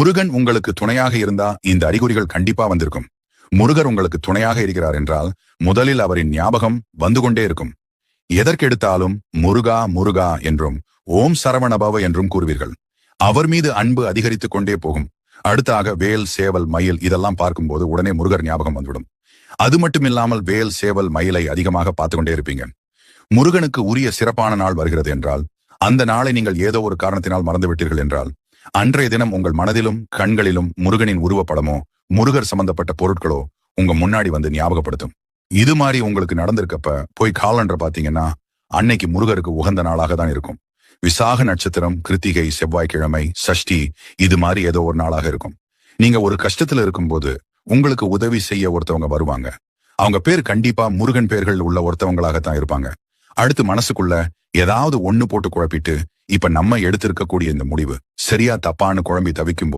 முருகன் உங்களுக்கு துணையாக இருந்தா இந்த அறிகுறிகள் கண்டிப்பா வந்திருக்கும். முருகர் உங்களுக்கு துணையாக இருக்கிறார் என்றால் முதலில் அவரின் ஞாபகம் வந்து கொண்டே இருக்கும். எதற்கெடுத்தாலும் முருகா முருகா என்றும் ஓம் சரவணபவ என்றும் கூறுவீர்கள். அவர் மீது அன்பு அதிகரித்துக் கொண்டே போகும். அடுத்தாக வேல் சேவல் மயில் இதெல்லாம் பார்க்கும்போது உடனே முருகர் ஞாபகம் வந்துவிடும். அது மட்டும் இல்லாமல் வேல் சேவல் மயிலை அதிகமாக பார்த்து கொண்டே இருப்பீங்க. முருகனுக்கு உரிய சிறப்பான நாள் வருகிறது என்றால், அந்த நாளை நீங்கள் ஏதோ ஒரு காரணத்தினால் மறந்துவிட்டீர்கள் என்றால், அன்றைய தினம் உங்கள் மனதிலும் கண்களிலும் முருகனின் உருவப்படமோ முருகர் சம்பந்தப்பட்ட பொருட்களோ உங்க முன்னாடி வந்து ஞாபகப்படுத்தும். இது மாதிரி உங்களுக்கு நடந்திருக்கப்ப போய் காலண்டர் பாத்தீங்கன்னா அன்னைக்கு முருகருக்கு உகந்த நாளாக தான் இருக்கும். விசாக நட்சத்திரம், கிருத்திகை, செவ்வாய்க்கிழமை, சஷ்டி இது மாதிரி ஏதோ ஒரு நாளாக இருக்கும். நீங்க ஒரு கஷ்டத்துல இருக்கும்போது உங்களுக்கு உதவி செய்ய ஒருத்தவங்க வருவாங்க. அவங்க பேர் கண்டிப்பா முருகன் பேர்கள் உள்ள ஒருத்தவங்களாகத்தான் இருப்பாங்க. அடுத்து மனசுக்குள்ள ஏதாவது ஒண்ணு போட்டு குழப்பிட்டு இப்ப நம்ம எடுத்திருக்கக்கூடிய இந்த முடிவு சரியா தப்பான்னு குழம்பி தவிக்கும்